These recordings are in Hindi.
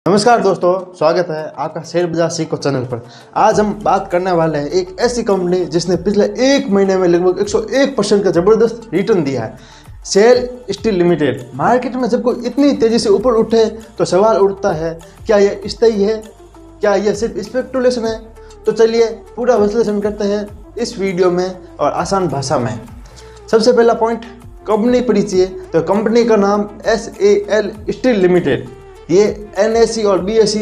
नमस्कार दोस्तों, स्वागत है आपका शेयर बाजार सीखो चैनल पर। आज हम बात करने वाले हैं एक ऐसी कंपनी जिसने पिछले एक महीने में लगभग 101% का जबरदस्त रिटर्न दिया है। Cell steel limited. मार्केट में जब कोई इतनी तेजी से ऊपर उठे तो सवाल उठता है, क्या यह स्थायी है, क्या यह सिर्फ स्पेकुलेशन है? तो चलिए पूरा विश्लेषण करते हैं इस वीडियो में और आसान भाषा में। सबसे पहला पॉइंट, कंपनी परिचय। तो कंपनी का नाम SAL स्टील लिमिटेड, ये NSE और BSE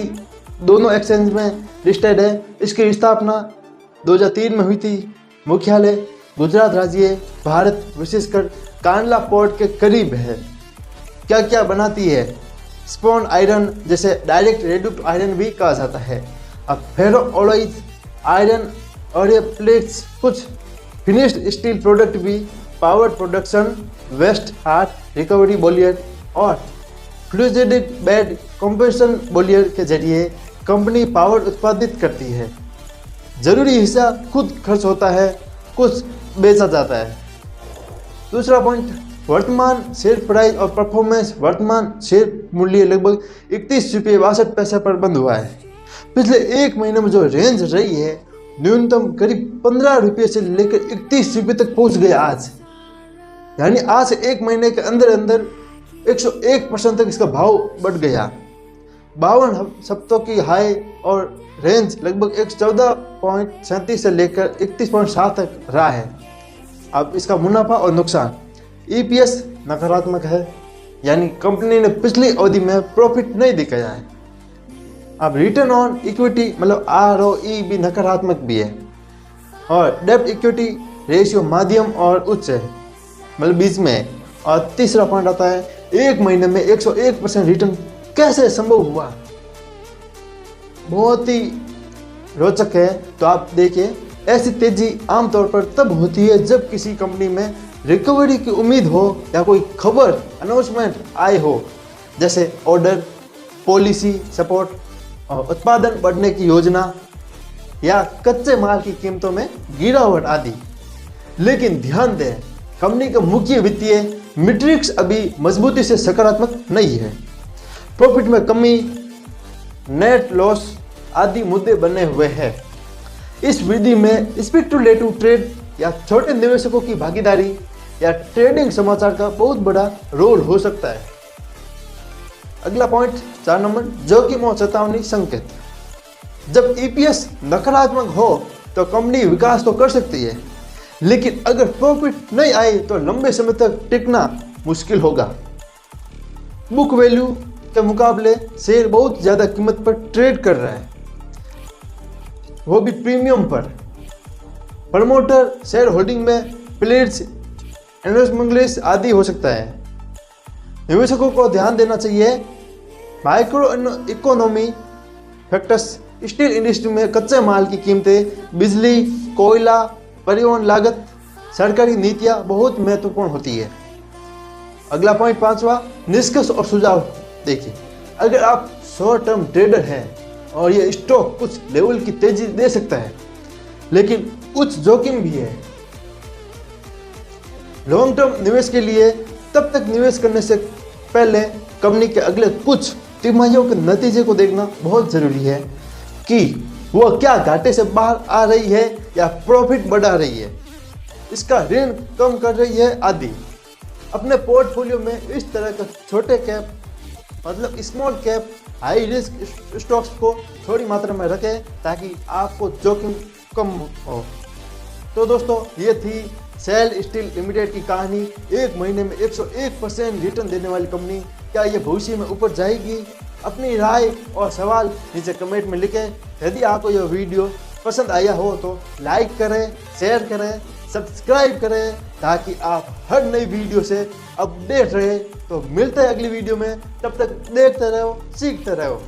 दोनों एक्सचेंज में लिस्टेड है। इसकी स्थापना 2003 में हुई थी। मुख्यालय गुजरात राज्य भारत, विशेषकर कांडला पोर्ट के करीब है। क्या क्या बनाती है? स्पोन आयरन, जैसे डायरेक्ट रेड्यूस्ड आयरन भी कहा जाता है। अब फेरो ऑलॉयज आयरन और ये प्लेट्स, कुछ फिनिश्ड स्टील प्रोडक्ट भी, power production, waste heat recovery boiler और फ्लूइडिक बेड कंप्रेशन बोलियर के जरिए कंपनी पावर उत्पादित करती है। जरूरी हिस्सा खुद खर्च होता है, कुछ बेचा जाता है। दूसरा पॉइंट, वर्तमान शेयर प्राइस और परफॉर्मेंस। वर्तमान शेयर मूल्य लगभग 31 रुपये 62 पैसे पर बंद हुआ है। पिछले एक महीने में जो रेंज रही है, न्यूनतम करीब 15 रुपये से लेकर 31 रुपये तक पहुंच गया आज। यानी आज से एक महीने के अंदर अंदर 101% तक इसका भाव बढ़ गया। 52 हफ्तों की हाई और रेंज लगभग 114.37 से लेकर 31.7 तक रहा है। अब इसका मुनाफा और नुकसान। EPS नकारात्मक है, यानी कंपनी ने पिछली अवधि में प्रॉफिट नहीं दिखाया है। अब रिटर्न ऑन इक्विटी मतलब ROE भी नकारात्मक भी है। और डेब्ट इक्विटी रेशियो मध्यम और उच्च है, मतलब बीच में है। और तीसरा पॉइंट आता है, एक महीने में 101% रिटर्न कैसे संभव हुआ? बहुत ही रोचक है। तो आप देखिए, ऐसी तेजी आमतौर पर तब होती है जब किसी कंपनी में रिकवरी की उम्मीद हो या कोई खबर अनाउंसमेंट आए हो, जैसे ऑर्डर, पॉलिसी सपोर्ट और उत्पादन बढ़ने की योजना या कच्चे माल की कीमतों में गिरावट आदि। लेकिन ध्यान दें, कंपनी का मुख्य वित्तीय मीट्रिक्स अभी मजबूती से सकारात्मक नहीं है। प्रॉफिट में कमी, नेट लॉस आदि मुद्दे बने हुए हैं। इस विधि में स्पेक्युलेटिव ट्रेड या छोटे निवेशकों की भागीदारी या ट्रेडिंग समाचार का बहुत बड़ा रोल हो सकता है। अगला पॉइंट 4 नंबर, जोखिम और चेतावनी संकेत। जब EPS नकारात्मक हो तो कंपनी विकास तो कर सकती है, लेकिन अगर प्रॉफिट नहीं आए तो लंबे समय तक टिकना मुश्किल होगा। बुक वैल्यू के मुकाबले शेयर बहुत ज़्यादा कीमत पर ट्रेड कर रहा है, वो भी प्रीमियम पर। प्रमोटर शेयर होल्डिंग में प्लेट्स, इन्वेस्टमेंट आदि हो सकता है। निवेशकों को ध्यान देना चाहिए micro economy factors. Steel industry में कच्चे माल की कीमतें, बिजली, कोयला, परिवहन लागत, सरकारी नीतियां बहुत महत्वपूर्ण होती है। अगला पॉइंट 5वां, निष्कर्ष और सुझाव। देखिए, अगर आप शॉर्ट टर्म ट्रेडर हैं और ये स्टॉक कुछ लेवल की तेजी दे सकता है, लेकिन उच्च जोखिम भी है। लॉन्ग टर्म निवेश के लिए तब तक निवेश करने से पहले कंपनी के अगले कुछ तिमाहियों के नतीजे को देखना बहुत जरूरी है कि वो क्या घाटे से बाहर आ रही है या प्रॉफिट बढ़ा रही है, इसका ऋण कम कर रही है आदि। अपने पोर्टफोलियो में इस तरह का छोटे कैप मतलब small cap high risk stocks को थोड़ी मात्रा में रखें ताकि आपको जोखिम कम हो। तो दोस्तों, ये थी सेल स्टील लिमिटेड की कहानी। एक महीने में 101% रिटर्न देने वाली कंपनी, क्या ये भविष्य में ऊपर जाएगी? अपनी राय और सवाल नीचे कमेंट में लिखें। यदि आपको यह वीडियो पसंद आया हो तो लाइक करें, शेयर करें, सब्सक्राइब करें ताकि आप हर नई वीडियो से अपडेट रहे। तो मिलते हैं अगली वीडियो में, तब तक देखते रहो, सीखते रहो।